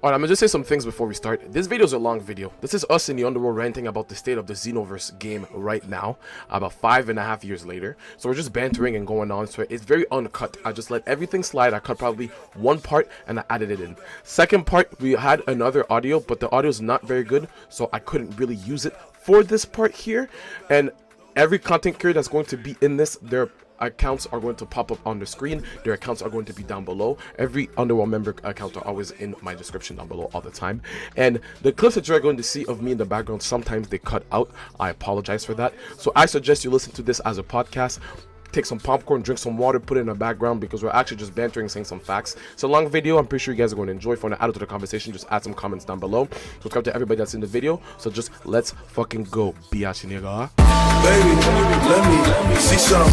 Alright, I'm gonna just say some things before we start. This video is a long video. This is us in the underworld ranting about the state of the Xenoverse game right now, about 5.5 years later. So we're just bantering and going on. So it's very uncut. I just let everything slide. I cut probably one part and I added it in. Second part, we had another audio, but the audio is not very good, so I couldn't really use it for this part here. And every content creator that's going to be in this, their accounts are going to pop up on the screen. Their accounts are going to be down below. Every Underworld member account are always in my description down below all the time. And the clips that you're going to see of me in the background, sometimes they cut out. I apologize for that. So I suggest you listen to this as a podcast. Take some popcorn, drink some water, put it in the background, because we're actually just bantering, saying some facts. It's a long video. I'm pretty sure you guys are going to enjoy. If you want to add it to the conversation, just add some comments down below. Subscribe to everybody that's in the video. So just let's fucking go. Biatch, nigga. Baby, let me see some.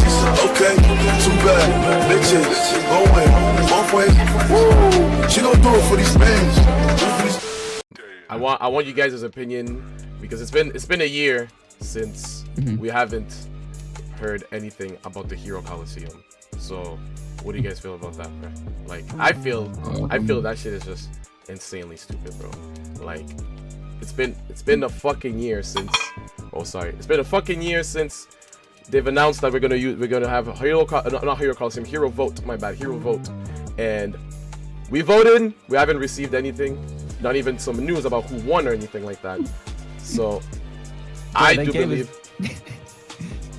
Okay, too bad. Bitches, going both ways. Woo! She gon' do it for these fans. I want you guys' opinion, because it's been a year since we haven't heard anything about the Hero Colosseum. So what do you guys feel about that, bro? Like, I feel that shit is just insanely stupid, bro. Like, it's been a fucking year since it's been a fucking year since they've announced that we're gonna have a Hero Vote, my bad, Hero Vote. And we voted, we haven't received anything, not even some news about who won or anything like that. So I do believe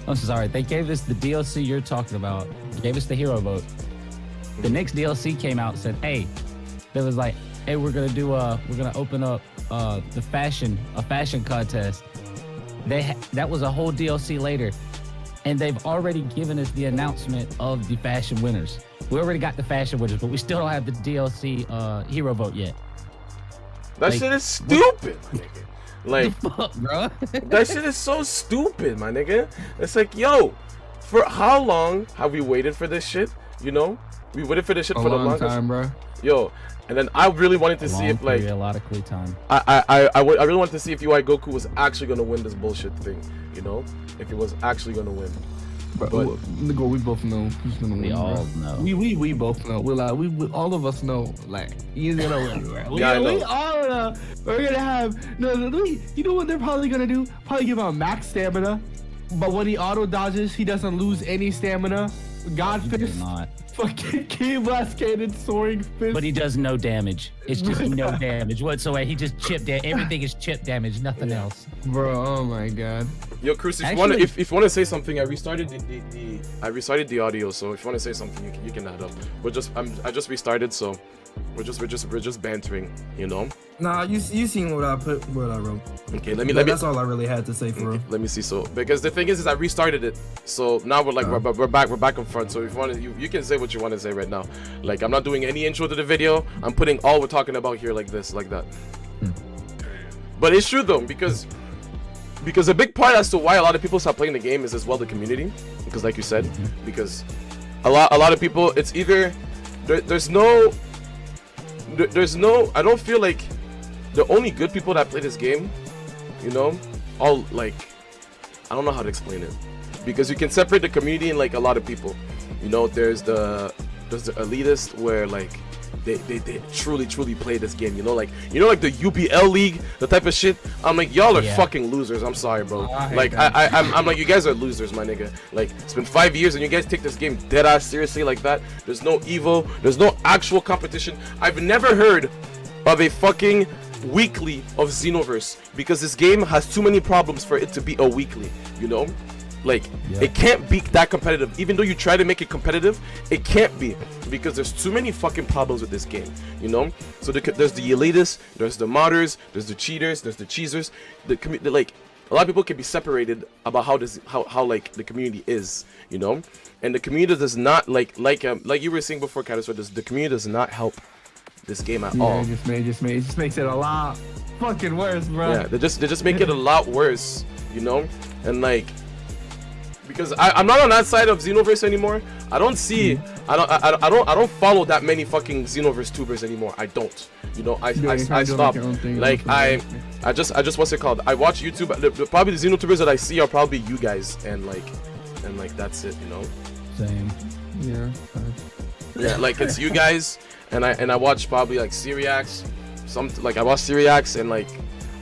I'm sorry, they gave us the DLC you're talking about, gave us the hero vote. The next DLC came out and said, hey, they was like, hey, we're gonna open up a fashion contest. That was a whole DLC later, and they've already given us the announcement of the fashion winners. We already got the fashion winners, but we still don't have the DLC hero vote yet. That shit is stupid, my nigga. Like, fuck, bro? That shit is so stupid, my nigga. It's like, yo, for how long have we waited for this shit? You know, we waited for this shit for the longest time, bro. Yo, and then I really wanted to see if, like, a lot of time. I really wanted to see if UI Goku was actually gonna win this bullshit thing. You know, if he was actually gonna win. But Negoy, we both know who's gonna win. We all know. We both know. We're like, we all of us know. Like, he's gonna win. Right? We all know. We're gonna have you know what they're probably gonna do? Probably give him max stamina. But when he auto dodges, he doesn't lose any stamina. God fist. Fucking K blast cannon, soaring fist. But he does no damage. It's just no damage whatsoever. He just chip damage. Everything is chip damage, nothing else. Bro, oh my god. Yo, Cruz, if you want to say something, I restarted the audio. So if you want to say something, you can add up. I just restarted, so we're just bantering, you know. Nah, you seen what I wrote. Okay, let me. That's all I really had to say for real. Let me see. So because the thing is I restarted it, so now we're back in front. So if you want to, you can say what you want to say right now. Like, I'm not doing any intro to the video. I'm putting all we're talking about here like this, like that. But it's true though, because a big part as to why a lot of people stop playing the game is as well the community. Because like you said, because a lot of people, it's either there's no. I don't feel like the only good people that play this game, you know, all like, I don't know how to explain it, because you can separate the community in like a lot of people. You know, there's the elitist where like they truly play this game, you know, like the UBL league, the type of shit. I'm like, y'all are fucking losers. I'm sorry, bro. Like I'm like, you guys are losers, my nigga. Like, it's been 5 years and you guys take this game dead ass seriously like that. There's no Evo, there's no actual competition. I've never heard of a fucking weekly of Xenoverse, because this game has too many problems for it to be a weekly, you know. Like, it can't be that competitive. Even though you try to make it competitive, it can't be, because there's too many fucking problems with this game, you know. So there's the elitists, there's the modders, there's the cheaters, there's the cheesers. Like, a lot of people can be separated about how like the community is, you know. And the community does not like you were saying before, Caddis, the community does not help this game at all. It just makes it a lot fucking worse, bro. Yeah, they just make it a lot worse, you know. And like, because I'm not on that side of Xenoverse anymore. I don't see, I don't follow that many fucking Xenoverse tubers anymore. I don't, you know. I stopped. Like, I just what's it called? I watch YouTube. Probably the Xenotubers that I see are probably you guys, and like that's it, you know. Same. Yeah. Yeah, like, it's you guys, and I watch probably like Syriax, some like I watch Syriacs and like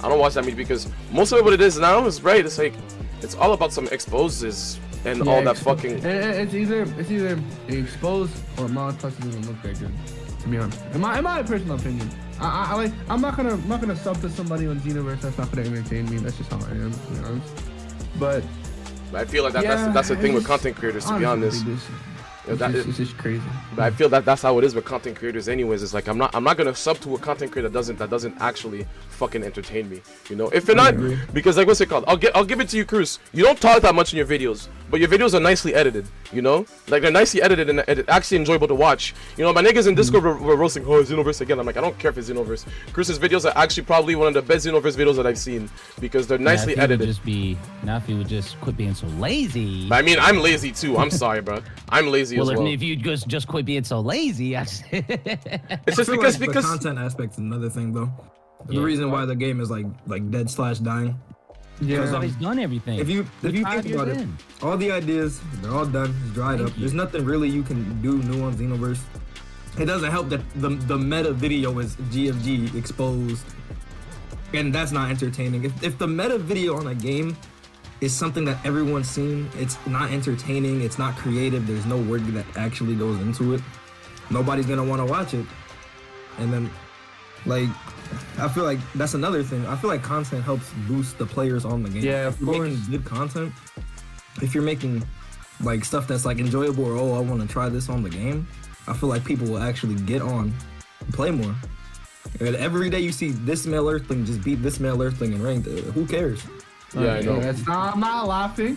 I don't watch that many because most of it what it is now is right. It's like it's all about some exposes and all that fucking. It's either exposed or mod plus it doesn't look that good. To be honest, in my personal opinion, I'm not gonna sub to somebody on Xenoverse that's not gonna entertain me. That's just how I am, to be honest. But I feel like that's the thing with content creators, to be honest. It's just crazy. But I feel that that's how it is with content creators anyways. It's like I'm not gonna sub to a content creator that doesn't actually fucking entertain me, you know. If you're not, because like what's it called, I'll give it to you, Cruz. You don't talk that much in your videos, but your videos are nicely edited, you know, like they're nicely edited and it's actually enjoyable to watch. You know, my niggas in Discord were roasting, oh, Xenoverse again. I'm like, I don't care if it's Xenoverse. Cruz's videos are actually probably one of the best Xenoverse videos that I've seen because they're nicely edited. If he would just quit being so lazy. But I mean, I'm lazy too. I'm sorry, bro. I'm lazy as well. If you just quit being so lazy, it's just because the content aspect's another thing though. The reason why the game is like dead/dying. Yeah, because he's done everything. If you think about it, all the ideas they're all done, it's dried up. There's nothing really you can do new on Xenoverse. It doesn't help that the meta video is GFG exposed, and that's not entertaining. If the meta video on a game is something that everyone's seen, it's not entertaining, it's not creative, there's no work that actually goes into it, nobody's gonna want to watch it. And then, like, I feel like that's another thing. I feel like content helps boost the players on the game. Yeah, if you're making good content, if you're making like stuff that's like enjoyable or I want to try this on the game, I feel like people will actually get on and play more. And every day you see this male earthling just beat this male earthling in ranked, who cares? Yeah, I know. I'm not laughing.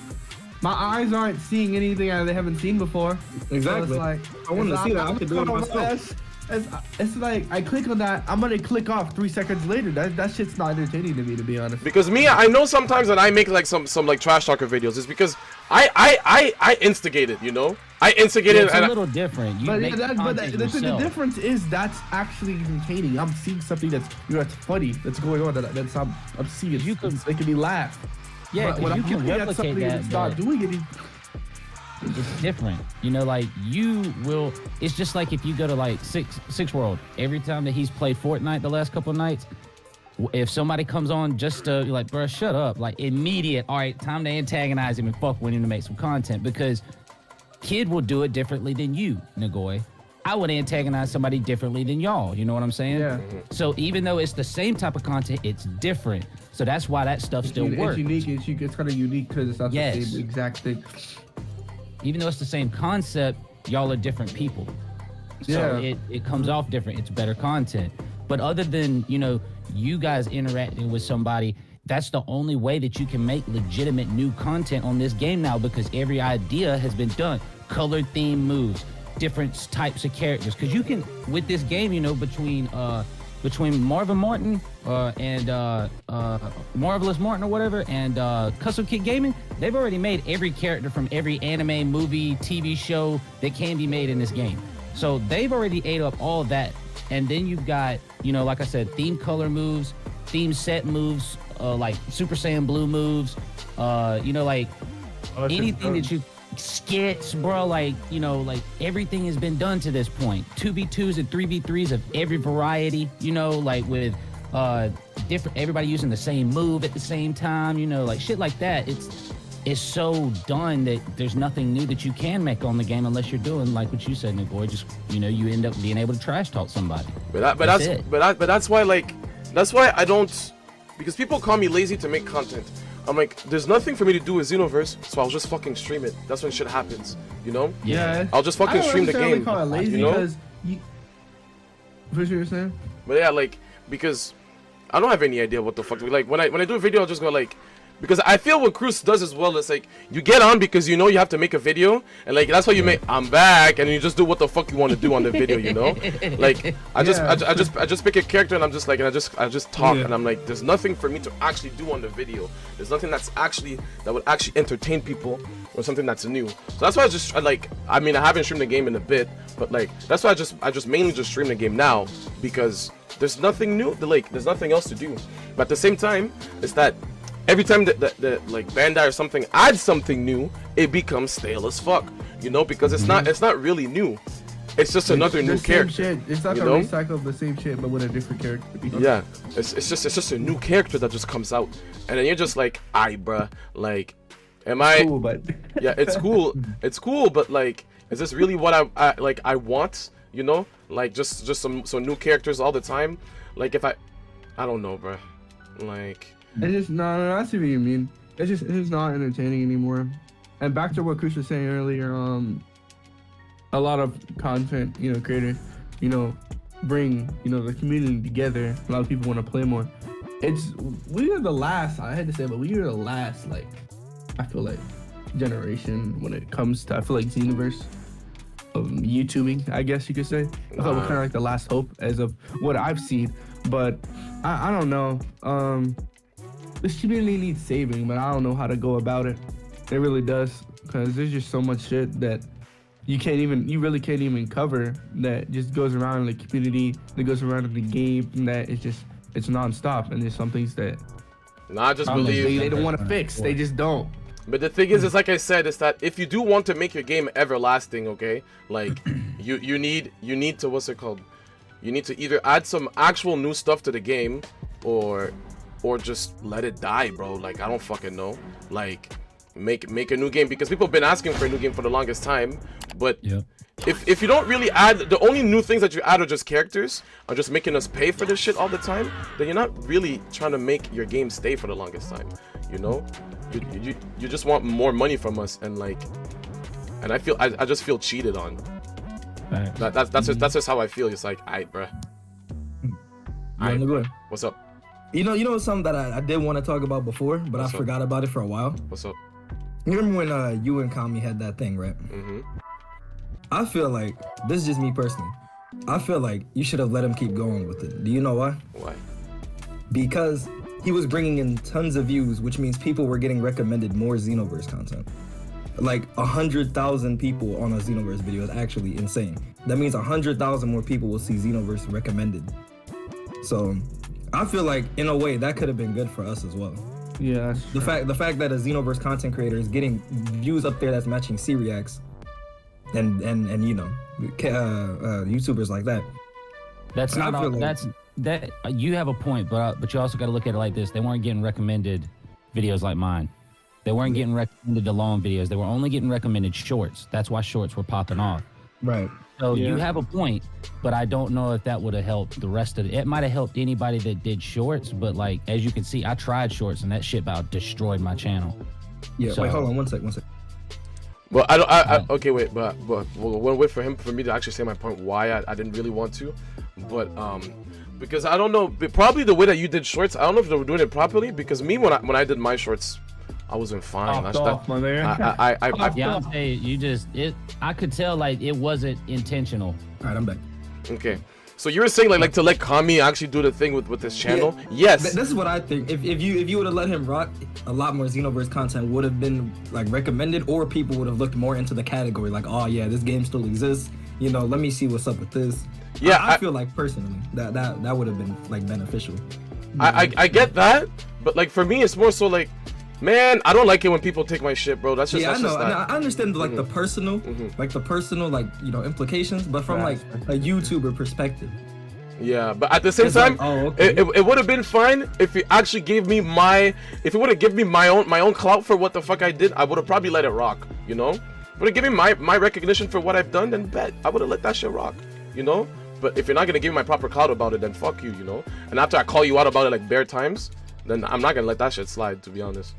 My eyes aren't seeing anything they haven't seen before. Exactly. So I want to see that. I could do it myself. It's like I click on that, I'm gonna click off 3 seconds later. That shit's not entertaining to me, to be honest. Because me, I know sometimes that I make like some like trash talker videos. It's because I instigate it, you know. I instigate it. It's a little different. The difference is that's actually entertaining. I'm seeing something that's that's funny that's going on. That's I'm seeing. You can making me laugh. Yeah, because you can replicate that. Start doing it. It's different, you know. Like you will. It's just like if you go to like Six World. Every time that he's played Fortnite the last couple of nights, if somebody comes on just to like, bro, shut up, like immediate. All right, time to antagonize him and fuck with him to make some content because kid will do it differently than you, Negoy. I would antagonize somebody differently than y'all. You know what I'm saying? Yeah. So even though it's the same type of content, it's different. So that's why that stuff still works. It's unique. It's kind of unique because it's not the same exact thing. Even though it's the same concept, y'all are different people. So it comes off different. It's better content. But other than, you know, you guys interacting with somebody, that's the only way that you can make legitimate new content on this game now because every idea has been done. Colored theme moves, different types of characters. Because you can, with this game, you know, between Marvin Martin and Marvelous Martin or whatever and Custom Kid Gaming, they've already made every character from every anime, movie, TV show that can be made in this game. So they've already ate up all of that. And then you've got, you know, like I said, theme color moves, theme set moves, like Super Saiyan Blue moves, you know, like anything that you... skits, bro, like, you know, like everything has been done to this point. 2v2s and 3v3s of every variety, you know, like with different, everybody using the same move at the same time, you know, like shit like that. It's so done that there's nothing new that you can make on the game unless you're doing like what you said, Negoy. Just, you know, you end up being able to trash talk somebody. But that's why, like, that's why I don't, because people call me lazy to make content. I'm like, there's nothing for me to do with Xenoverse, so I'll just fucking stream it. That's when shit happens, you know? Yeah. I'll just fucking stream the game. Call it lazy, you know? Because what you were saying? But yeah, like, because I don't have any idea what the fuck. Like, when I do a video, I'll just go like, because I feel what Cruz does as well is like, you get on because you know you have to make a video, and like that's why you make I'm back, and you just do what the fuck you want to do on the video, you know? Like I just pick a character and I'm just like, and I just talk, and I'm like, there's nothing for me to actually do on the video. There's nothing that would actually entertain people or something that's new. So that's why I mean I haven't streamed the game in a bit, but like that's why I just mainly just stream the game now because there's nothing new. Like there's nothing else to do. But at the same time, it's that every time that like Bandai or something adds something new, it becomes stale as fuck, you know, because it's not really new. it's just another new character. Shit. It's like you a know? recycle of the same shit, but with a different character. Yeah, it's just a new character that just comes out, and then you're just like, "Aye, bruh, like, am I?" Cool, but Yeah, it's cool, but like, is this really what I want? You know, like just some new characters all the time. Like if I don't know, bruh. Like it's just no. I see what you mean. It's just not entertaining anymore. And back to what Chris was saying earlier, a lot of content, creators, bring, the community together. A lot of people want to play more. We are the last, I had to say, but we are the last, like, I feel like, generation when it comes to, I feel like Xenoverse of YouTubing, I guess you could say. I thought we're kind of like the last hope as of what I've seen. But I don't know. This community needs saving, but I don't know how to go about it. It really does, because there's just so much shit that you really can't even cover that just goes around in the community, that goes around in the game, and that it's nonstop. And there's some things that I just believe they don't want to fix. They just don't. But the thing is like I said, is that if you do want to make your game everlasting, okay, like you need to, what's it called? You need to either add some actual new stuff to the game, or just let it die, bro. Like I don't fucking know. Like make a new game, because people have been asking for a new game for the longest time. But if you don't really add, the only new things that you add are just characters, are just making us pay for this shit all the time, then you're not really trying to make your game stay for the longest time. You know, you just want more money from us, and like, and I just feel cheated on. That's just how I feel. It's like, aight, bruh. Negoy. What's up? You know something that I did want to talk about before, but I forgot about it for a while. What's up? You remember when you and Kami had that thing, right? Mm-hmm. I feel like, this is just me personally, I feel like you should have let him keep going with it. Do you know why? Why? Because he was bringing in tons of views, which means people were getting recommended more Xenoverse content. Like 100,000 people on a Xenoverse video is actually insane. That means 100,000 more people will see Xenoverse recommended. So I feel like in a way that could have been good for us as well. Yeah. The fact that a Xenoverse content creator is getting views up there that's matching Syriacs, and YouTubers like that. That's not all. That you have a point, but you also got to look at it like this: they weren't getting recommended videos like mine. They weren't getting recommended the long videos. They were only getting recommended shorts. That's why shorts were popping off. Right. So you have a point, but I don't know if that would have helped the rest of it. It might have helped anybody that did shorts, but like, as you can see, I tried shorts and that shit about destroyed my channel. Yeah, so, wait, hold on one sec. Well, okay, wait, but we'll wait for me to actually say my point why I didn't really want to, but because I don't know, probably the way that you did shorts, I don't know if they were doing it properly, because me, when I did my shorts, I wasn't fine. My man. I could tell like it wasn't intentional. All right, I'm back. Okay, so you were saying like to let Kami actually do the thing with his channel. Yeah. Yes. This is what I think. If you would have let him rock, a lot more Xenoverse content would have been like recommended, or people would have looked more into the category. Like, oh yeah, this game still exists. Let me see what's up with this. Yeah, I feel like personally that would have been like beneficial. I get that, but like for me, it's more so like, man, I don't like it when people take my shit, bro. That's just I know. Just that. I understand like the personal, implications, but from like a YouTuber perspective. Yeah, but at the same time, it would have been fine if he actually gave me if he would have given me my own clout for what the fuck I did. I would have probably let it rock, Would have given me my recognition for what I've done, then bet I would have let that shit rock, But if you're not gonna give me my proper clout about it, then fuck you, And after I call you out about it like bare times, then I'm not gonna let that shit slide, to be honest.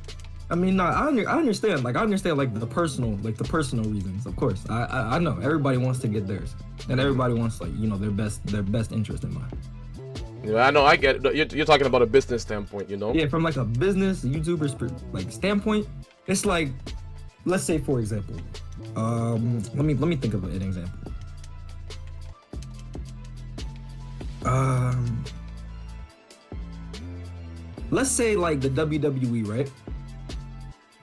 I mean, no, I understand. Like, I understand like the personal reasons. Of course, I know everybody wants to get theirs, and everybody wants their best interest in mind. Yeah, I know. I get it. You're talking about a business standpoint, Yeah, from like a business YouTuber's standpoint, it's like, let's say for example, let me think of an example. Let's say like the WWE, right?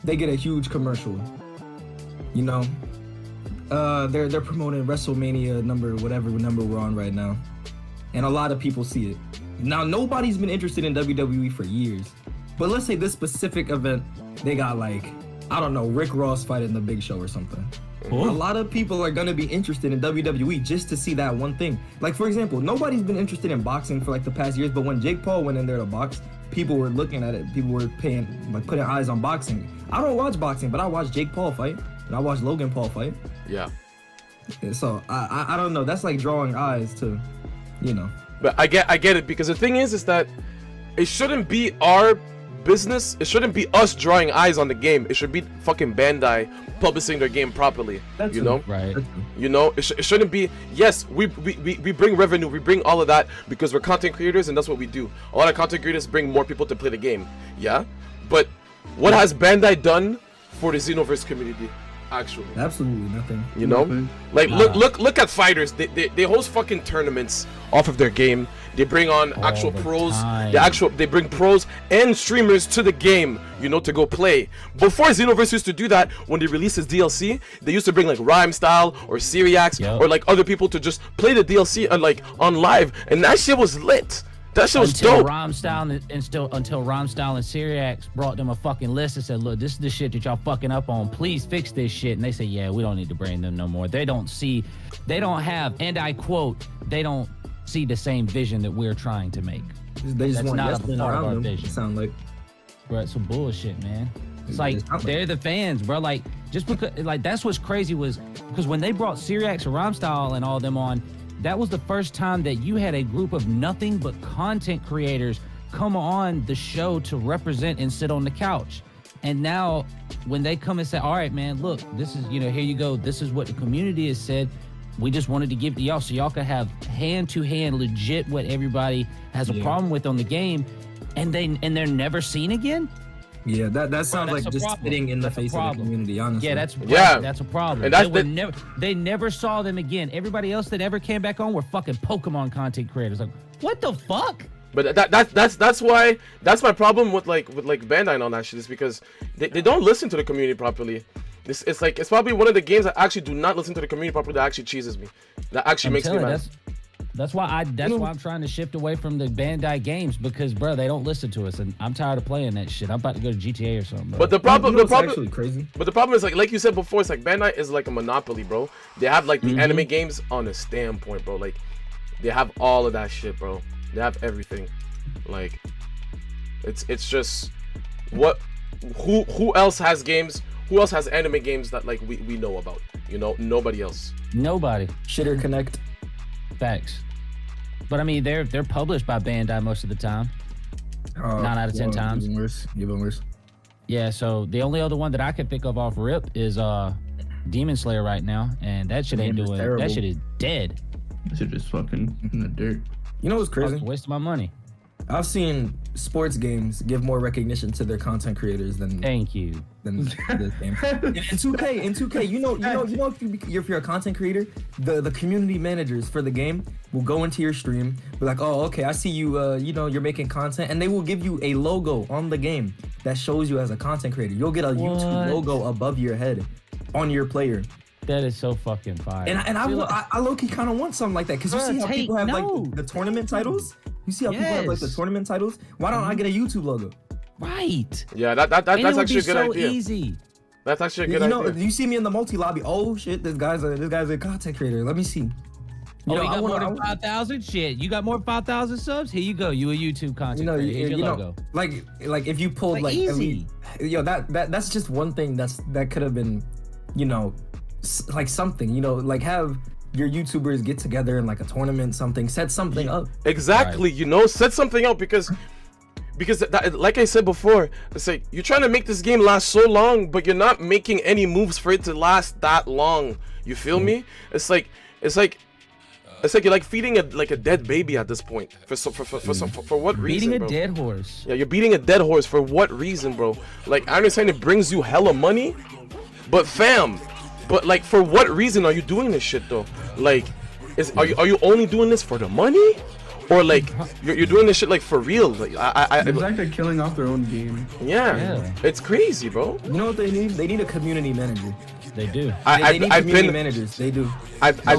They get a huge commercial. They're promoting WrestleMania whatever number we're on right now, and a lot of people see it. Now nobody's been interested in WWE for years, but let's say this specific event, they got like, I don't know, Rick Ross fighting the Big Show or something. A lot of people are gonna be interested in WWE just to see that one thing. Like for example, nobody's been interested in boxing for like the past years, but when Jake Paul went in there to box, people were looking at it. People were putting eyes on boxing. I don't watch boxing, but I watch Jake Paul fight and I watch Logan Paul fight. Yeah. And so I don't know. That's like drawing eyes to, you know. But I get it, because the thing is that it shouldn't be our business. It shouldn't be us drawing eyes on the game. It should be fucking Bandai publishing their game properly. That's you know, right? You know, it shouldn't be. Yes, we bring revenue, we bring all of that because we're content creators, and that's what we do. A lot of content creators bring more people to play the game. Yeah, but what has Bandai done for the Xenoverse community? Actually, absolutely nothing. You know, like look at fighters. They host fucking tournaments off of their game. They bring on actual pros. They bring pros and streamers to the game, you know, to go play. Before Xenoverse used to do that, when they released his DLC, they used to bring like Rhyme Style or Syriax or like other people to just play the DLC and like on live, and that shit was lit. That shit was dope. Until Rhyme and Syriax brought them a fucking list and said, look, this is the shit that y'all fucking up on. Please fix this shit. And they say, yeah, we don't need to bring them no more. They don't have, and I quote, they don't see the same vision that we're trying to make. They just want not a part of our vision. Sound like, bro, it's some bullshit, man. It's like they're the fans, bro. Like just because, like that's what's crazy was because when they brought Syriax and Rhyme and all them on, that was the first time that you had a group of nothing but content creators come on the show to represent and sit on the couch. And now when they come and say, all right, man, look, this is, you know, here you go. This is what the community has said. We just wanted to give to y'all so y'all could have hand-to-hand legit what everybody has a problem with on the game. And they're never seen again? Yeah, that sounds like just spitting in the face of the community, honestly. Yeah, that's a problem. And they never saw them again. Everybody else that ever came back on were fucking Pokemon content creators. Like, what the fuck? But that's why that's my problem with Bandai and all that shit, is because they don't listen to the community properly. It's probably one of the games that actually do not listen to the community properly that actually cheeses me. That actually makes me mad. That's why I'm trying to shift away from the Bandai games, because bro, they don't listen to us, and I'm tired of playing that shit. I'm about to go to GTA or something, bro. But the problem actually crazy. But the problem is like you said before, it's like Bandai is like a monopoly, bro. They have like the anime games on a standpoint, bro. Like they have all of that shit, bro. They have everything. Like it's just who else has games? Who else has anime games that like we know about? You know, nobody else. Nobody. Shitter Connect. Facts. But I mean, they're published by Bandai most of the time. 9 out of 10 times. Even worse. Yeah, so the only other one that I can think of off rip is Demon Slayer right now, and that shit ain't doing. That shit is dead. That shit is fucking in the dirt. You know what's crazy? Wasting my money. I've seen sports games give more recognition to their content creators than thank you than this game. In 2K, you know, if you're a content creator, the community managers for the game will go into your stream, be like, oh, okay, I see you, you know, you're making content, and they will give you a logo on the game that shows you as a content creator. You'll get a YouTube logo above your head on your player. That is so fucking fire. And I low-key kind of want something like that, because you see how people have like the tournament titles. You see how people have like the tournament titles? Why don't I get a YouTube logo? Right. Yeah, that's actually a good idea. Easy. That's actually a good idea. You know, you see me in the multi-lobby. Oh shit, this guy's a content creator. Let me see. You got more than 5,000? Shit, you got more than 5,000 subs? Here you go. You a YouTube content creator. Here's your logo. Like if you pulled like easy. That's just one thing that could have been, you know, like something, you know, like have your YouTubers get together in like a tournament, something, set something up. Exactly, right. You know, set something up, because that, like I said before, it's like you're trying to make this game last so long, but you're not making any moves for it to last that long. You feel me? It's like you're like feeding a dead baby at this point. For what reason? Beating a dead horse. Yeah, you're beating a dead horse for what reason, bro? Like, I understand it brings you hella money, but fam. But like, for what reason are you doing this shit though? Like, are you only doing this for the money, or like you're doing this shit like for real? Like, it's like they're killing off their own game. Yeah, it's crazy, bro. You know what they need? They need a community manager. they do. They need I've community been managers. They do. I've They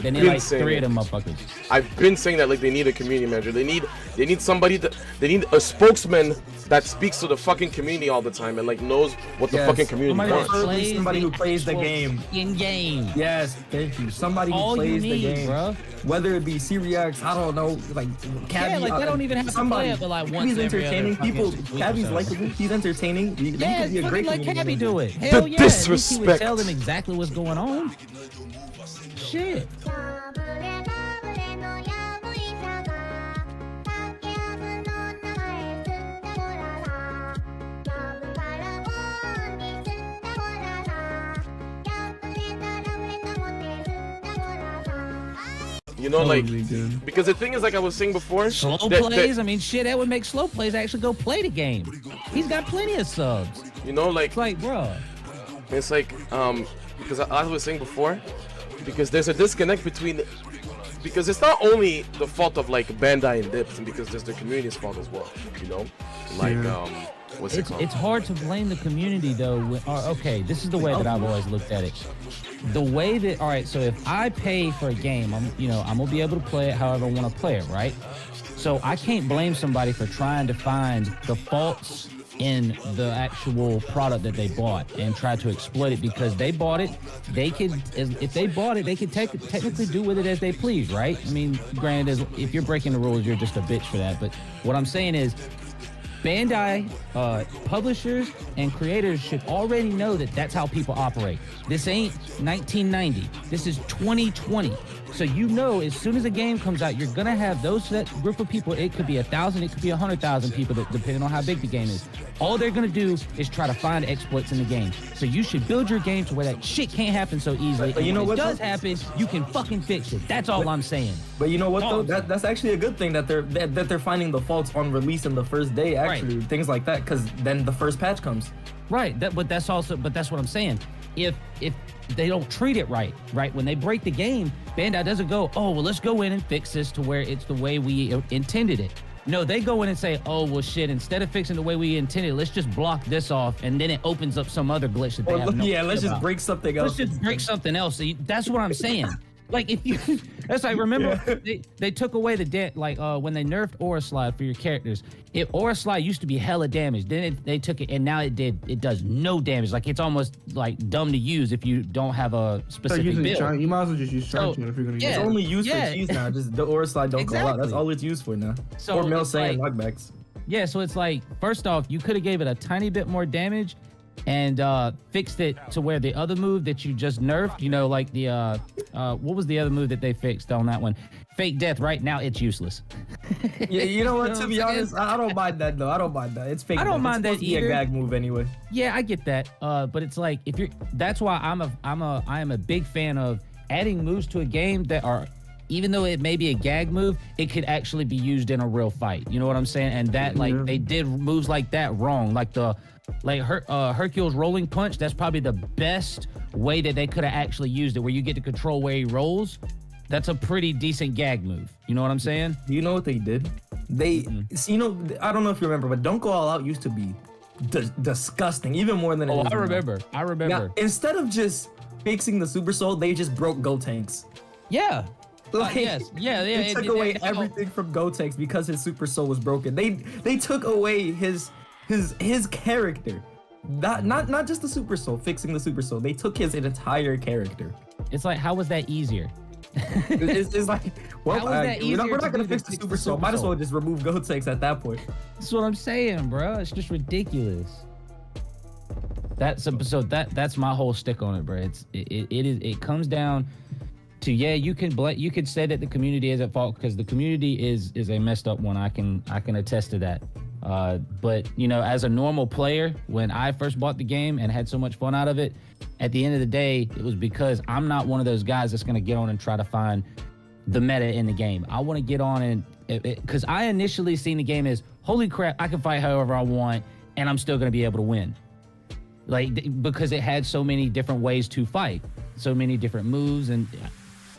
been need like saying 3 it. of them motherfuckers. I've been saying that like they need a community manager. They need somebody that they need a spokesman that speaks to the fucking community all the time and like knows what the Yes. fucking community Somebody wants. Preferably somebody who plays the game. In game. Yes, thank you. Somebody who All you plays need, the game, bro. Whether it be C-Reacts, I don't know, like Cabby. Yeah, like they don't even have to play it, but like once He's every other entertaining. fucking People, week or Cabby's so. likable. He's entertaining. He Yeah, could be a fucking great like community Cabby manager. do it. Hell The yeah. At least he would disrespect. tell them exactly what's going on. Shit. You know, That like would be good. because the thing is, like I was saying before, Slow that- plays. I mean, shit, that would make slow plays actually go play the game. He's got plenty of subs. you know, like It's like, bro. it's like because I was saying before, because there's a disconnect between. Because it's not only the fault of like Bandai and Dips, and because there's the community's fault as well. You know, like what's it called? It's hard to blame the community though. Okay, this is the way that I've always looked at it. The way that, all right, so if I pay for a game, I'm gonna be able to play it however I want to play it, right? So I can't blame somebody for trying to find the faults in the actual product that they bought and try to exploit it because they bought it. They could, if they bought it, they could technically do with it as they please, right? I mean, granted, if you're breaking the rules, you're just a bitch for that. But what I'm saying is, Bandai, publishers and creators should already know that that's how people operate. This ain't 1990. This is 2020. So you know, as soon as a game comes out, you're gonna have that group of people. It could be 1,000, it could be 100,000 people, depending on how big the game is. All they're gonna do is try to find exploits in the game. So you should build your game to where that shit can't happen so easily. But you know when what, it does though? happen, you can fucking fix it. That's all I'm saying. But you know what though? Oh. That's actually a good thing that they're finding the faults on release in the first day. Actually, things like that, because then the first patch comes. Right, but that's what I'm saying. If they don't treat it right, when they break the game, Bandai doesn't go, oh, well, let's go in and fix this to where it's the way we intended it. No, they go in and say, oh, well, shit, instead of fixing the way we intended, let's just block this off, and then it opens up some other glitch that they have no Yeah, idea let's just about. break something else. Let's just break something else. So that's what I'm saying. Like if you, that's like remember they took away the when they nerfed Aura Slide for your characters. Aura Slide used to be hella damage. Then they took it and now it does no damage. Like it's almost like dumb to use if you don't have a specific build. You might as well just use So, Charge if you're gonna yeah. use It's it. only used Yeah. for cheese now. Just the Aura Slide don't go out. That's Exactly. all it's used for now. So or Mel it's saying like- knockbacks. Yeah, so it's like first off, you could have gave it a tiny bit more damage and fixed it to where the other move that you just nerfed, like the what was the other move that they fixed on that one? Fake death. Right now it's useless. Yeah, you know what? You know To what be I'm honest, I don't mind that though. I don't mind that. It's fake. I don't death. mind It's that supposed to be either. a gag move anyway. Yeah, I get that. But it's like if you're that's why I am a big fan of adding moves to a game that are, even though it may be a gag move, it could actually be used in a real fight. You know what I'm saying? And that they did moves like that wrong. Like Hercule's rolling punch, that's probably the best way that they could have actually used it, where you get to control where he rolls. That's a pretty decent gag move. You know what I'm saying? Do you know what they did? They, I don't know if you remember, but Don't Go All Out used to be disgusting, even more than it is I now. remember. Now, instead of just fixing the Super Soul, they just broke Go Tanks. Yeah. Like, Yes. Yeah. They took away everything from Go Tanks because his Super Soul was broken. They took away his character. Not just the Super Soul, fixing the Super Soul. They took his entire character. It's like, how was that easier? It's like, well, How is that we're not easier gonna to do fix than the fix Super the Soul. Super Might as well Soul? just remove Go Tanks at that point. That's what I'm saying, bro. It's just ridiculous. That's my whole stick on it, bro. It comes down to, yeah, you can say that the community is at fault because the community is a messed up one. I can attest to that. But as a normal player, when I first bought the game and had so much fun out of it, at the end of the day, it was because I'm not one of those guys that's gonna get on and try to find the meta in the game. I want to get on and because I initially seen the game as, holy crap, I can fight however I want and I'm still gonna be able to win. Like, because it had so many different ways to fight, so many different moves, and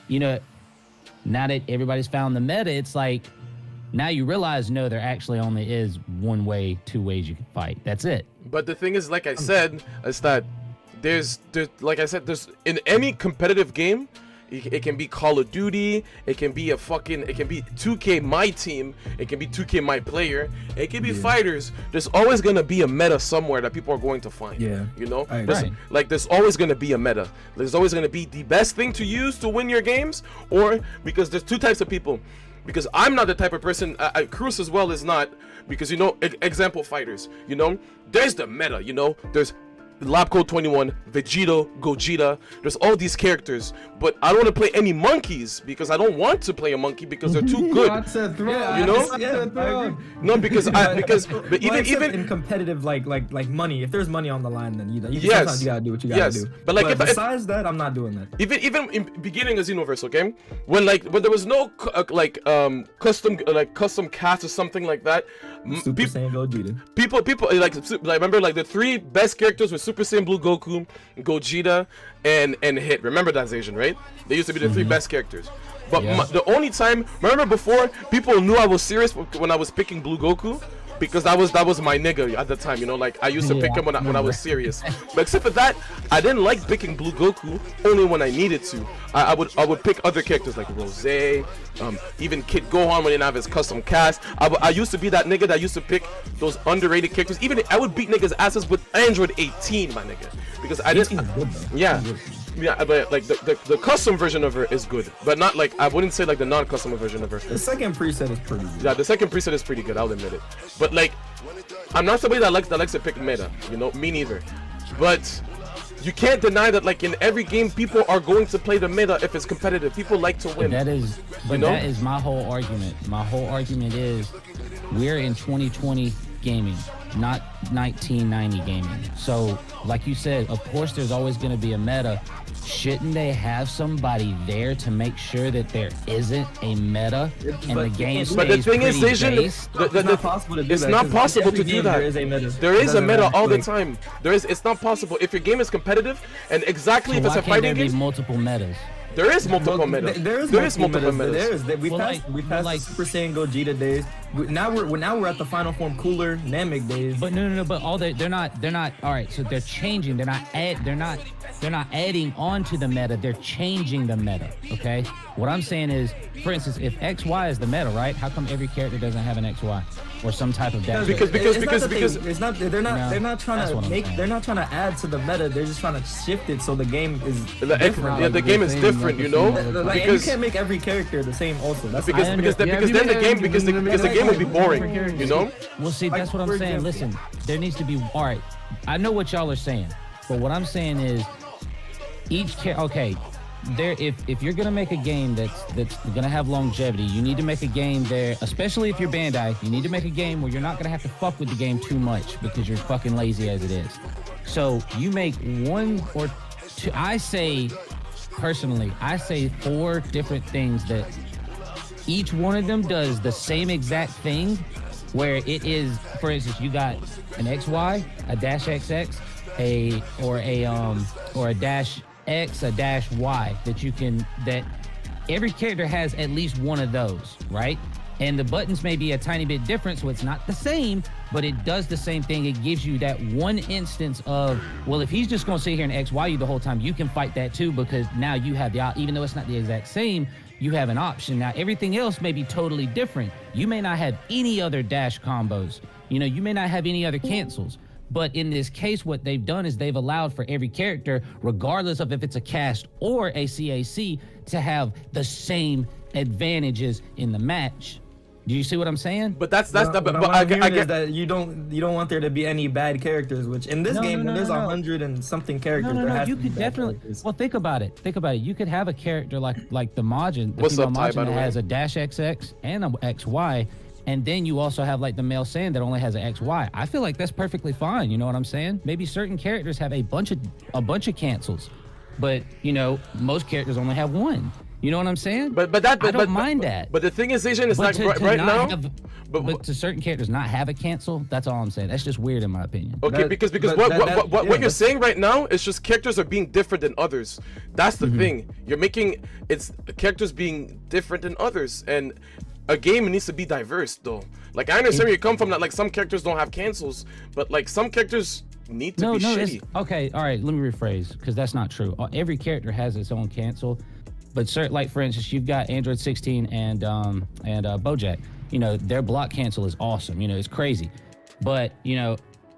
now that everybody's found the meta, it's like now you realize, no, there actually only is one way, two ways you can fight. That's it. But the thing is, like I said, is that there's like I said, there's in any competitive game. It can be Call of Duty, it can be 2K my team, it can be 2K my player, it can be fighters. There's always gonna be a meta somewhere that people are going to find. Yeah. You know? Right. Like there's always gonna be a meta. There's always gonna be the best thing to use to win your games, or because there's two types of people. Because I'm not the type of person, Cruz as well is not, because you know, example fighters, you know, there's the meta, you know, there's Lab Code 21, Vegito, Gogeta, there's all these characters, but I don't want to play any monkeys because I don't want to play a monkey because they're too good. You know? No, because but even in competitive like money, if there's money on the line, then you yes, sometimes you gotta do what you gotta do. But like besides that, I'm not doing that. Even in beginning of Xenoverse, okay, when there was no custom cast or something like that. Super Saiyan Gogeta. People like remember like the three best characters were Super Saiyan Blue Goku, Gogeta, and Hit. Remember that, Asian, right? They used to be the three best characters. But the only time, remember before, people knew I was serious when I was picking Blue Goku, because that was my nigga at the time, you know, like I used to pick him when I was serious. But except for that, I didn't like picking Blue Goku only when I needed to. I would pick other characters like Rose, even Kid Gohan when he didn't have his custom cast. I used to be that nigga that used to pick those underrated characters. Even I would beat niggas' asses with Android 18, my nigga, because I didn't. Yeah, but like the custom version of her is good, but not like I wouldn't say like the non-custom version of her. The second preset is pretty good. Yeah, the second preset is pretty good. I'll admit it. But like, I'm not somebody that likes to pick meta. You know, me neither. But you can't deny that like in every game, people are going to play the meta if it's competitive. People like to win. That is my whole argument. My whole argument is we're in 2020 gaming, not 1990 gaming. So, like you said, of course, there's always going to be a meta. Shouldn't they have somebody there to make sure that there isn't a meta and the game stays But the thing is, based? It's not possible to do it's that. not possible to do that. There is a meta. There is a meta all the time. It's not possible if your game is competitive and exactly if it's a fighting there be game. multiple metas? There is multiple meta. There is multiple metas. We passed Super Saiyan Gogeta days. Now we're at the final form cooler Namek days. But no. But all they're not. All right. So they're changing. They're not adding on to the meta. They're changing the meta. Okay. What I'm saying is, for instance, if XY is the meta, right? How come every character doesn't have an XY or some type of dash? Because it's not. They're not trying to add to the meta. They're just trying to shift it so the game is different. Yeah, the game is different, you know. Like, and you can't make every character the same. Also, that's because then the game would be boring, you know. Well, see, that's what I'm saying. Listen, there needs to be. All right, I know what y'all are saying, but what I'm saying is, each character. Okay, if you're gonna make a game that's gonna have longevity, you need to make a game there, especially if you're Bandai, you need to make a game where you're not gonna have to fuck with the game too much because you're fucking lazy as it is. So you make one or two. I say 4 different things that each one of them does the same exact thing, where it is, for instance, you got an XY, a dash XX, or a dash X, a dash Y that every character has at least one of those, right? And the buttons may be a tiny bit different, so it's not the same, but it does the same thing. It gives you that one instance of, well, if he's just gonna sit here and XY you the whole time, you can fight that too, because now you have even though it's not the exact same, you have an option. Now, everything else may be totally different. You may not have any other dash combos. You know, you may not have any other cancels. But in this case, what they've done is they've allowed for every character, regardless of if it's a cast or a CAC, to have the same advantages in the match. Do you see what I'm saying? But that's what I'm hearing is that you don't want there to be any bad characters, which in this game when there's 100 and something characters, there has you to be could bad definitely. characters. Well, think about it. You could have a character like the Majin, the What's female up, Ty, by Majin the that way? has a dash XX and a XY, and then you also have like the male Saiyan that only has an XY. I feel like that's perfectly fine. You know what I'm saying? Maybe certain characters have a bunch of cancels, but you know most characters only have one. You know what I'm saying? I don't mind that. But the thing is, Asian, it's But like to right not now. have- But to certain characters not have a cancel, that's all I'm saying. That's just weird in my opinion. Okay, because what you're saying right now is just characters are being different than others. That's the thing. You're making it's characters being different than others, and a game needs to be diverse though. Like I understand where you come from that like some characters don't have cancels, but like some characters need to be shitty. Okay, all right, let me rephrase, because that's not true. Every character has its own cancel, but like for instance, you've got Android 16 and Bojack. You know, their block cancel is awesome. You know, it's crazy, but you know,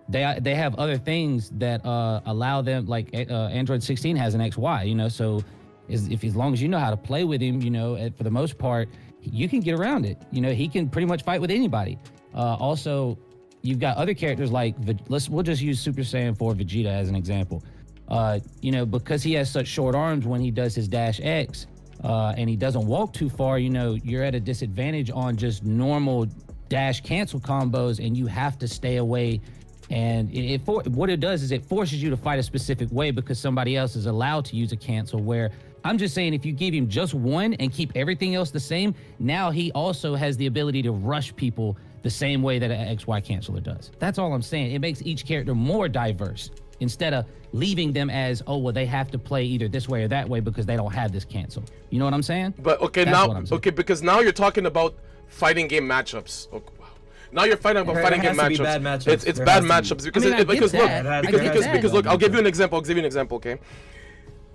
they have other things that allow them, like Android 16 has an XY. You know, so as long as you know how to play with him, you know, for the most part, you can get around it. You know, he can pretty much fight with anybody. Also, you've got other characters like, we'll just use Super Saiyan 4 Vegeta as an example. You know, because he has such short arms when he does his dash X, and he doesn't walk too far, you know, you're at a disadvantage on just normal dash cancel combos, and you have to stay away. And what it does is it forces you to fight a specific way because somebody else is allowed to use a cancel, where I'm just saying if you give him just one and keep everything else the same, now he also has the ability to rush people the same way that an XY canceler does. That's all I'm saying. It makes each character more diverse instead of leaving them as, oh, well, they have to play either this way or that way because they don't have this cancel. You know what I'm saying? But okay, because now you're talking about fighting game matchups. Okay. Now you're fighting about fighting game matchups. It's bad matchups because look, I'll give you an example. Okay.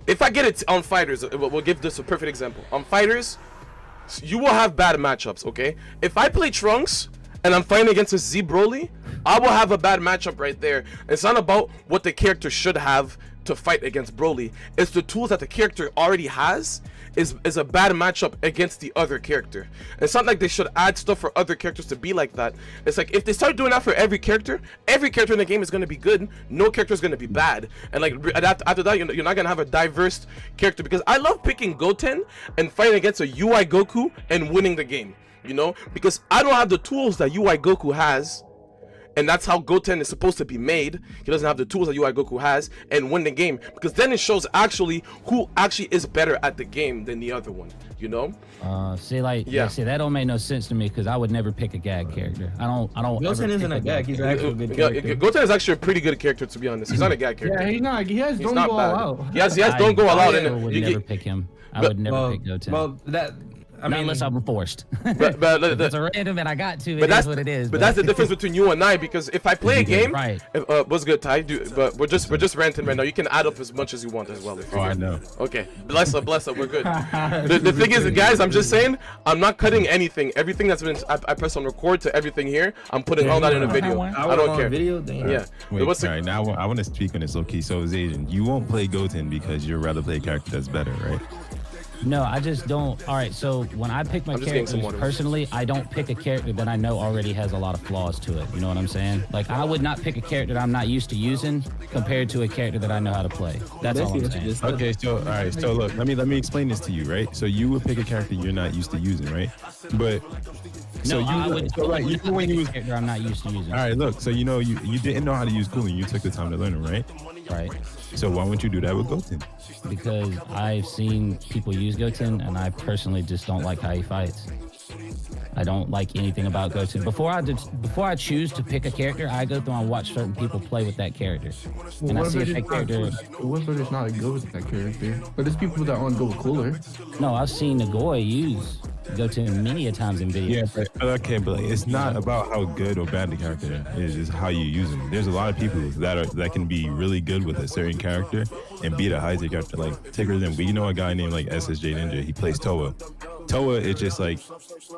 If I get it on fighters, we'll give this a perfect example. On fighters, you will have bad matchups, okay? If I play Trunks and I'm fighting against a Z Broly, I will have a bad matchup right there. It's not about what the character should have to fight against Broly. It's the tools that the character already has is a bad matchup against the other character. It's not like they should add stuff for other characters to be like that. It's like if they start doing that for every character in the game is going to be good. No character is going to be bad. And like after that, you're not going to have a diverse character, because I love picking Goten and fighting against a UI Goku and winning the game. You know, because I don't have the tools that UI Goku has. And that's how Goten is supposed to be made. He doesn't have the tools that UI Goku has, and win the game. Because then it shows actually who actually is better at the game than the other one, you know? See, that don't make no sense to me, because I would never pick a gag character. I don't Goten isn't a gag, he's actually a good character. Goten is actually a pretty good character, to be honest. He's not a gag character. Yeah, he's not. He has Don't Go All Out. He has Don't Go All Out. I would never pick him. I would never pick Goten. Well, I mean, unless I'm forced. But it's a random and I got to. It is what it is. But that's the difference between you and I, because if I play a game, right? What's good, Tai? But we're just ranting right now. You can add up as much as you want as well. Oh, I know. Okay, bless up. We're good. the thing is, guys, I'm just saying, I'm not cutting anything. Everything that's been, I press on record to everything here. I'm putting all that in a video. I don't care. Video? Damn. Yeah. Wait, all right, now I want to speak on this. Okay, so Asian, you won't play Goten because you'd rather play a character that's better, right? No, I just don't. All right, so when I pick my characters, personally, I don't pick a character that I know already has a lot of flaws to it. You know what I'm saying? Like, I would not pick a character that I'm not used to using compared to a character that I know how to play. That's all I'm saying. Okay, so all right, so look, let me explain this to you, right? So you would pick a character you're not used to using, right? But no, I would. So right, you when you use character I'm not used to using. All right, look, so you know you didn't know how to use cooling. You took the time to learn it, right? Right. So why wouldn't you do that with Goten? Because I've seen people use Goten, and I personally just don't like how he fights. I don't like anything about Goten. Before I choose to pick a character, I go through and watch certain people play with that character. Well, and I see if that character... What if it's not good with that character? But there's people that want to go with cooler. No, I've seen Negoy use Goten many a times in videos. Yeah, but it's not about how good or bad the character is, it's how you use them. There's a lot of people that can be really good with a certain character and beat a high tier character. Like, take for example, you know a guy named like SSJ Ninja, he plays Toa. Toa is just like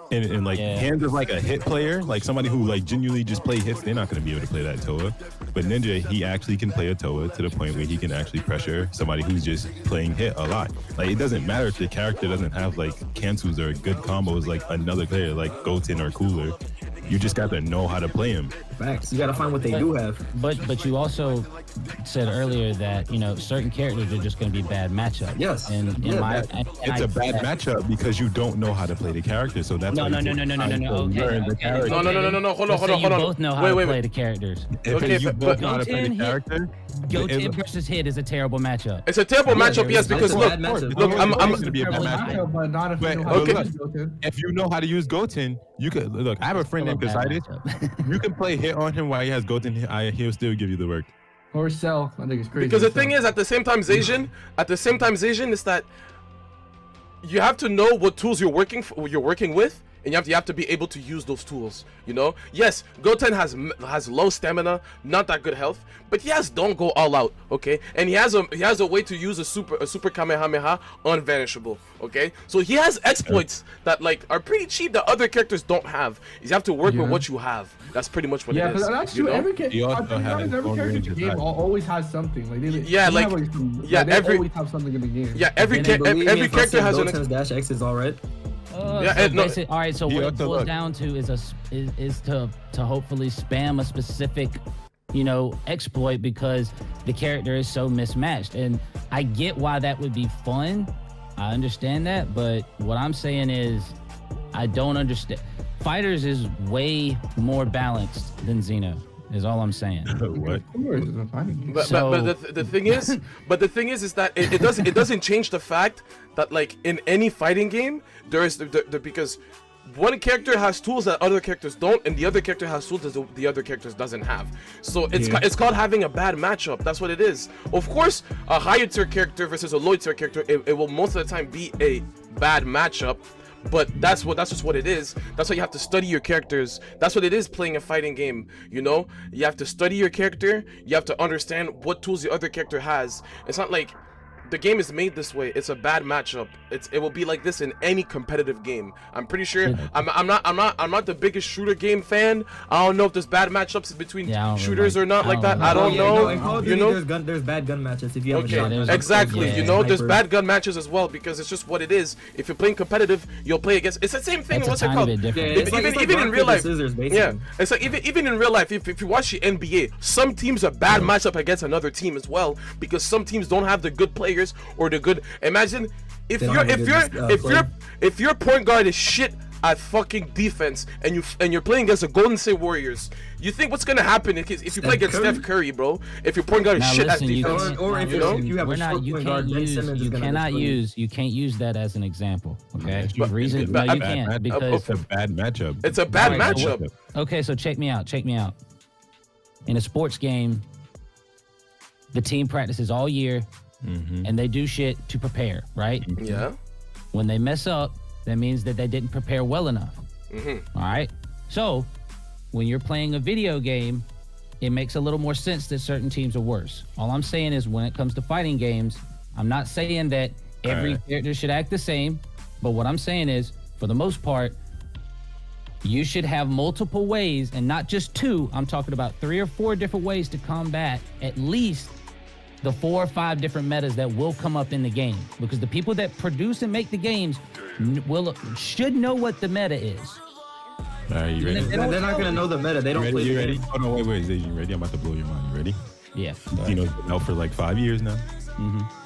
in like hands of like a hit player, like somebody who like genuinely just play hits, they're not going to be able to play that Toa. But Ninja, he actually can play a Toa to the point where he can actually pressure somebody who's just playing hit a lot. Like, it doesn't matter if the character doesn't have like cancels or good combos like another player like Goten or Cooler. You just got to know how to play him. Facts. You got to find what they do have. But you also said earlier that, you know, certain characters are just going to be bad matchups. Yes. And it's a bad matchup because you don't know how to play the character. So that's no. Okay. No. Hold on. You both know how to play the characters. You both know how to play the character. Goten versus Hit is a terrible matchup. It's a terrible matchup, yes, because look, I'm going to be a bad matchup. But not if you know how to use Goten. If you know how to use Goten, you could look. I have a friend named Decided. You can play hit on him while he has Goten. He'll still give you the work. Or Cell, I think it's crazy. Because the thing is, at the same time, Zacian, is that you have to know what tools you're working with, and you have to be able to use those tools. You know, yes, Goten has low stamina, not that good health, but yes, don't go all out, okay? And he has a way to use a super Kamehameha unvanishable, okay? So he has exploits that like are pretty cheap that other characters don't have. You have to work with what you have. That's pretty much what it is. Yeah, that's true. You know? Every character in the game always has something. Like they always have something in the game. Yeah, every character has an dash X is all right. All right. So what it boils down to is to hopefully spam a specific, you know, exploit because the character is so mismatched. And I get why that would be fun. I understand that, but what I'm saying is, I don't understand. Fighters is way more balanced than Xeno. Is all I'm saying. What? But the thing is that it doesn't change the fact that like in any fighting game there is because one character has tools that other characters don't, and the other character has tools that the other characters doesn't have. So it's called having a bad matchup. That's what it is. Of course, a higher tier character versus a low tier character, it will most of the time be a bad matchup. But that's just what it is. That's why you have to study your characters. That's what it is playing a fighting game, you know? You have to study your character. You have to understand what tools the other character has. It's not like the game is made this way. It's a bad matchup. It will be like this in any competitive game. I'm pretty sure. I'm not the biggest shooter game fan. I don't know if there's bad matchups between shooters or not like that. I don't know. You know, there's bad gun matches if you have a shot. Exactly. You know, there's bad gun matches as well because it's just what it is. If you're playing competitive, you'll play against. It's the same thing. What's it called? Even in real life. Yeah. It's like even in real life. If you watch the NBA, some teams are bad matchup against another team as well because some teams don't have the good players or the good. Imagine if your point guard is shit at fucking defense and you're playing against the Golden State Warriors, you think what's gonna happen if you play against Steph Curry, bro? If your point guard is shit at defense, or if you have a short point guard, Ben Simmons is gonna you can't use that as an example, okay? You can't because it's a bad matchup. It's a bad matchup. Okay, so check me out. In a sports game, the team practices all year. And they do shit to prepare, right? Yeah. When they mess up, that means that they didn't prepare well enough. All right. So when you're playing a video game, it makes a little more sense that certain teams are worse. All I'm saying is when it comes to fighting games, I'm not saying that every character should act the same, but what I'm saying is, for the most part, you should have multiple ways and not just two. I'm talking about 3 or 4 different ways to combat at least the 4 or 5 different metas that will come up in the game, because the people that produce and make the games should know what the meta is. All right, you ready? They're not gonna know the meta. They don't play. You ready? Oh no, wait, Zay, you ready? I'm about to blow your mind. You ready? Yeah. You know, been out for like 5 years now.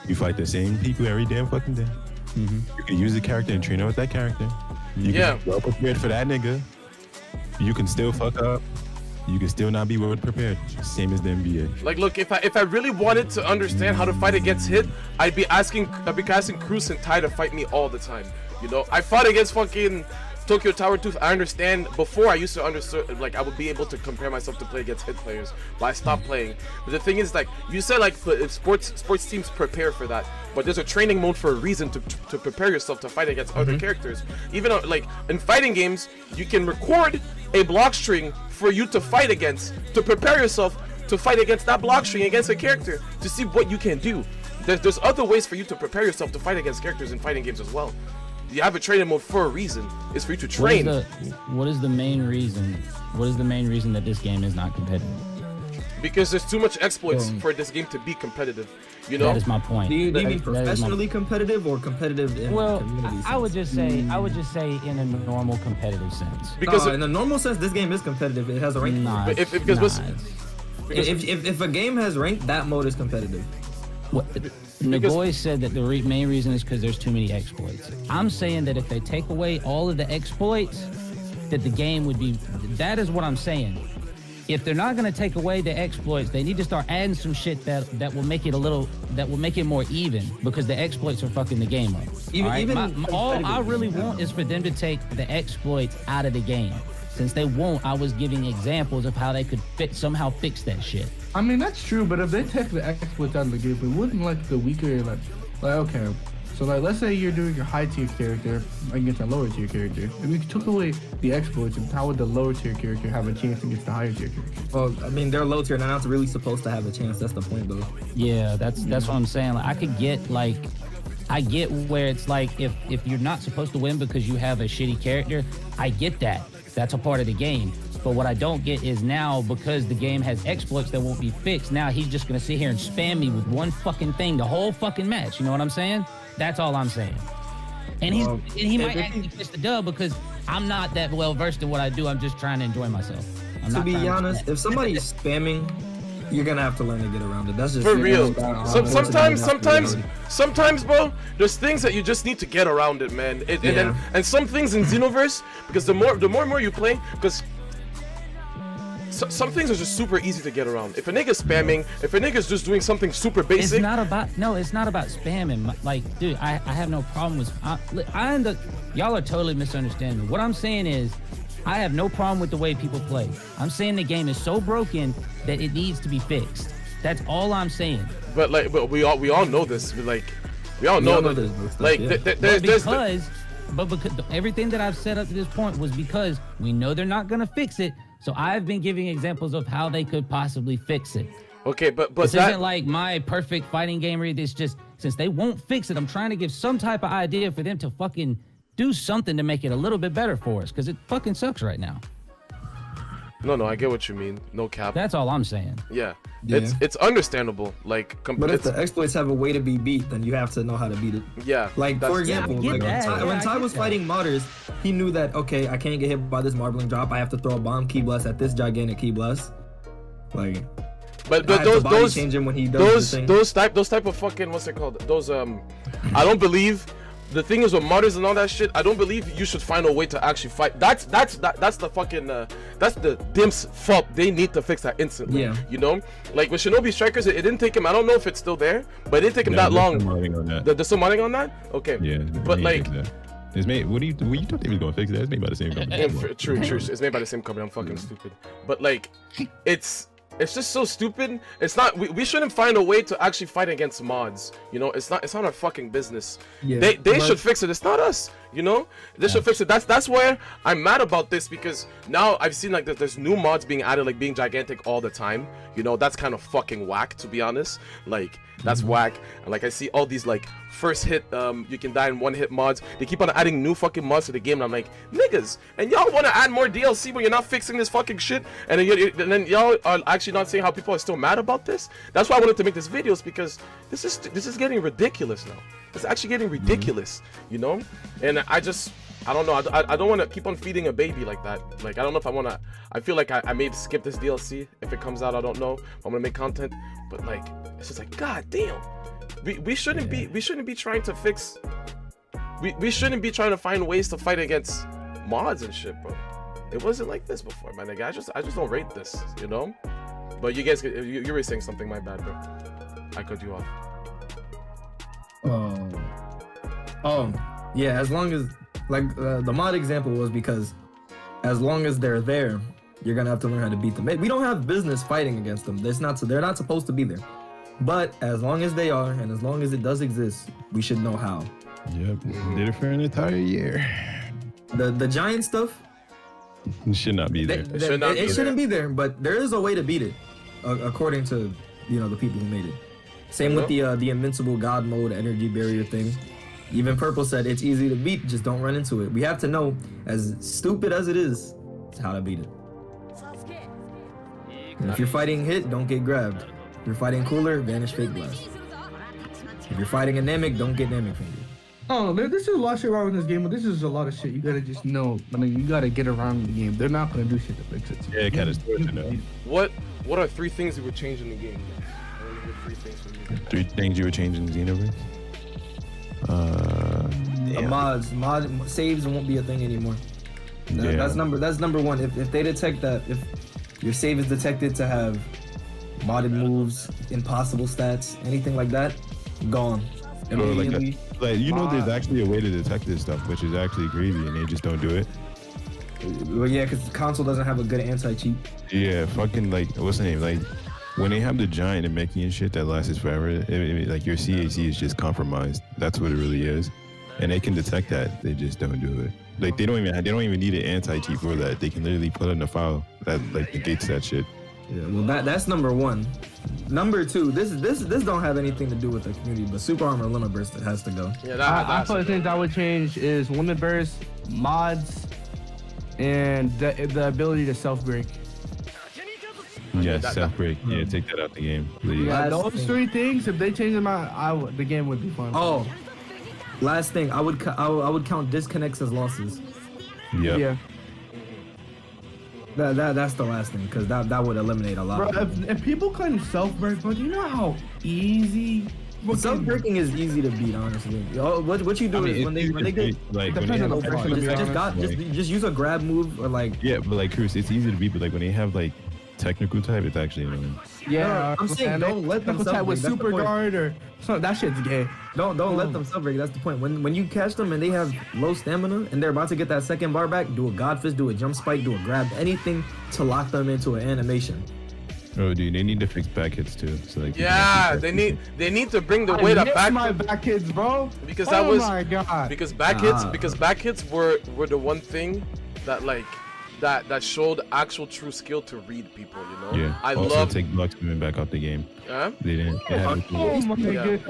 You fight the same people every damn fucking day. You can use the character and train out with that character. You can be well prepared for that nigga. You can still fuck up. You can still not be well prepared. Same as the NBA. Like, look, if I really wanted to understand how to fight against hit, I'd be asking Cruz and Tai to fight me all the time. You know, I fought against fucking Tokyo Tower Tooth. I understand. Before I used to understand, like I would be able to compare myself to play against hit players, but I stopped playing. But the thing is, like you said, like sports teams prepare for that, but there's a training mode for a reason to prepare yourself to fight against other characters. Even like in fighting games, you can record a block string for you to fight against, to prepare yourself to fight against that block string against a character to see what you can do. There's other ways for you to prepare yourself to fight against characters in fighting games as well. You have a training mode for a reason. It's for you to train. What is the main reason? What is the main reason that this game is not competitive? Because there's too much exploits for this game to be competitive. You know? That is my point. Do you mean professionally competitive or competitive in community sense? I would just say in a normal competitive sense. Because in a normal sense, this game is competitive. It has a rank. If a game has rank, that mode is competitive. Negoy said that the main reason is because there's too many exploits. I'm saying that if they take away all of the exploits, that the game would be. That is what I'm saying. If they're not going to take away the exploits, they need to start adding some shit that will make it more even, because the exploits are fucking the game up. All I really want is for them to take the exploits out of the game. Since they won't, I was giving examples of how they could somehow fix that shit. I mean, that's true, but if they take the exploits out of the game, it wouldn't like the weaker, like okay, So like, let's say you're doing your high tier character against a lower tier character. If you took away the exploits, how would the lower tier character have a chance against the higher tier character? Well, I mean, they're low tier. They're not really supposed to have a chance. That's the point, though. Yeah, that's what I'm saying. Like, I could get like, I get where it's like if you're not supposed to win because you have a shitty character, I get that. That's a part of the game. But what I don't get is now, because the game has exploits that won't be fixed, now he's just gonna sit here and spam me with one fucking thing the whole fucking match. You know what I'm saying? That's all I'm saying. And he might actually fix the dub because I'm not that well versed in what I do. I'm just trying to enjoy myself. To be honest, if somebody's spamming, you're gonna have to learn to get around it. That's just for real. Sometimes, bro, there's things that you just need to get around it, man. And some things in Xenoverse, because the more and more you play, because some things are just super easy to get around. If a nigga's spamming, if a nigga's just doing something super basic, it's not about spamming. Like, dude, I have no problem with. Y'all are totally misunderstanding. What I'm saying is, I have no problem with the way people play. I'm saying the game is so broken that it needs to be fixed. That's all I'm saying. But we all know this. We all know that. Like, because everything that I've said up to this point was because we know they're not gonna fix it. So I've been giving examples of how they could possibly fix it. Okay, but this isn't like my perfect fighting game. It's just, since they won't fix it, I'm trying to give some type of idea for them to fucking do something to make it a little bit better for us, because it fucking sucks right now. No, I get what you mean. No cap. That's all I'm saying. Yeah. It's understandable. Like, but if the exploits have a way to be beat, then you have to know how to beat it. Yeah. Like, for example, when Ty was fighting modders, he knew that, okay, I can't get hit by this marbling drop. I have to throw a bomb key blast at this gigantic key blast. Like, but those change him when he does those type of fucking, what's it called? Those I don't believe. The thing is, with modders and all that shit, I don't believe you should find a way to actually fight. That's the fucking that's the dimps fault. They need to fix that instantly. Yeah. You know, like with Shinobi Strikers, it didn't take him. I don't know if it's still there, but it didn't take him that long. There's some modding on that. Okay. Yeah. But like, it's made. What do you thought they was gonna fix that? It's made by the same company. True. It's made by the same company. I'm fucking stupid. But like, it's just so stupid. It's not. We shouldn't find a way to actually fight against mods. You know, it's not our fucking business. Yeah, they should fix it. It's not us. You know, they should fix it. That's where I'm mad about this, because now I've seen like there's new mods being added, like being gigantic all the time. You know, that's kind of fucking whack, to be honest. Like, that's whack. And like, I see all these like first hit, you can die in one hit mods. They keep on adding new fucking mods to the game, and I'm like, niggas, and y'all want to add more DLC, but you're not fixing this fucking shit, and then y'all are actually not saying how people are still mad about this. That's why I wanted to make this videos, because this is getting ridiculous now. It's actually getting ridiculous, you know. And I don't know. I don't want to keep on feeding a baby like that. Like, I don't know if I want to. I feel like I may skip this DLC if it comes out. I don't know if I'm gonna make content, but like, it's just like, god damn. We shouldn't be trying to fix. We shouldn't be trying to find ways to fight against mods and shit, bro. It wasn't like this before, man. Like, I just don't rate this, you know. But you guys, you were saying something. My bad, bro. I cut you off. Yeah, as long as, like, the mod example was because as long as they're there, you're gonna have to learn how to beat them. We don't have business fighting against them. They're not supposed to be there. But as long as they are, and as long as it does exist, we should know how. Yep, did it for an entire year. The giant stuff, it should not be there. It shouldn't be there, but there is a way to beat it, according to, you know, the people who made it. Same with the invincible god mode energy barrier thing. Even Purple said it's easy to beat, just don't run into it. We have to know, as stupid as it is, how to beat it. And if you're fighting hit, don't get grabbed. If you're fighting cooler, vanish fake blast. If you're fighting anemic, don't get anemic finger. Oh, there's just a lot of shit wrong with this game, but this is a lot of shit you gotta just know. I mean, you gotta get around the game. They're not gonna do shit to fix it. Yeah, it kind of starts to know. What are 3 things you would change in the game? Three things you would change in Xenoverse? Mod saves won't be a thing anymore. That's number one. If they detect that, if your save is detected to have modded moves, impossible stats, anything like that, gone. Immediately. Like you know, there's actually a way to detect this stuff, which is actually crazy, and they just don't do it. Well, yeah, because the console doesn't have a good anti-cheat. Yeah, fucking, like, what's the name? Like, when they have the giant and making shit that lasts forever, like your CAC is just compromised. That's what it really is, and they can detect that. They just don't do it. Like they don't even need an anti-cheat for that. They can literally put in a file that like negates that shit. Yeah, well that's number one. Number two, this don't have anything to do with the community, but Super Armor Limit Burst has to go. Yeah, I thought the things I would change is limit burst, mods, and the ability to self break. Yeah, self break. Yeah, take that out the game, please. Yeah, those three things. If they change them out, the game would be fun. Oh, last thing, I would count disconnects as losses. Yep. Yeah. That's the last thing, because that would eliminate a lot. Bro, if people couldn't self break, but you know how easy. Self breaking is easy to beat, honestly. What you do is when they get like when they have just use a grab move or like. Yeah, but like Cruz, it's easy to beat, but like when they have like technical type, it's actually annoying. Yeah, I'm saying don't let them type with super guard or something. That shit's gay. Don't let them self break. That's the point. When you catch them and they have low stamina and they're about to get that second bar back, do a god fist, do a jump spike, do a grab, anything to lock them into an animation. Oh, dude, they need to fix back hits too. So like, yeah, they need to bring the weight up back. My back hits, bro. Because that was my god. Because back hits were the one thing that like that showed actual true skill to read people. You know. Yeah. I also love take block spamming back out the game. Huh? They didn't. They had Oh my god.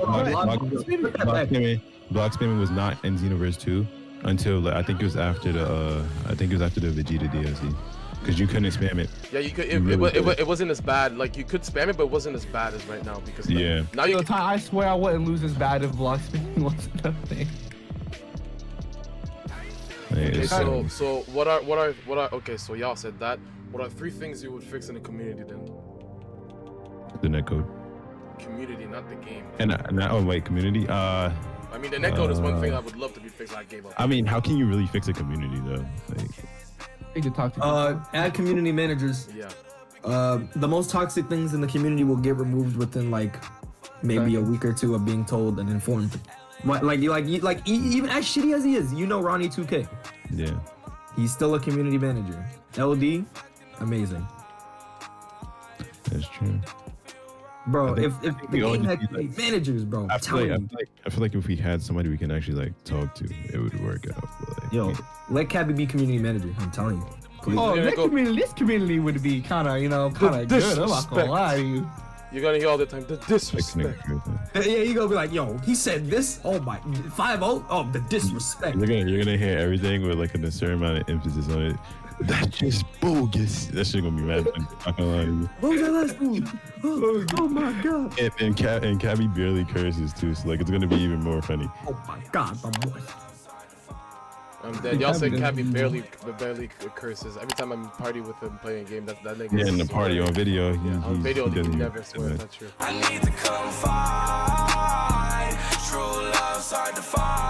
Block spamming was not in Xenoverse 2 until like, I think it was after the Vegeta DLC. Because you couldn't spam it. Yeah, you could. It wasn't as bad. Like you could spam it, but it wasn't as bad as right now. Because like, yeah. Now you. I swear I wouldn't lose as bad if block spinning wasn't a thing. Okay, so what are okay? So y'all said that. What are 3 things you would fix in the community then? The netcode. Community, not the game. And oh wait, community. I mean, the netcode is one thing I would love to be fixed. I gave up. I mean, how can you really fix a community though? Like, To talk to add community managers. Yeah. The most toxic things in the community will get removed within like maybe a week or 2 of being told and informed. Like even as shitty as he is, you know Ronnie 2K. yeah. He's still a community manager. LD, amazing. That's true. Bro, if the all game just had need, like, managers, bro, I feel like if we had somebody we can actually like talk to, it would work out. But, like, yo, let Cabby be community manager. I'm telling you. Please. Oh, this community would be kind of, good. I'm not gonna lie to you. You're gonna hear all the time the disrespect. Yeah, you gonna be like, yo, he said this. Oh my, 5-0. Oh, the disrespect. You're gonna hear everything with like a certain amount of emphasis on it. That's just bogus. That shit gonna be mad. I'm not gonna lie to you. What was that last move? Oh my god. And Cabby barely curses too, so like it's gonna be even more funny. Oh my god, my boy. I'm dead. Y'all said Cabby barely curses. Every time I'm party with him playing a game, that nigga. Yeah, in the party on video. On video, he doesn't never even swears. That's true. I need to come find true love's hard to find.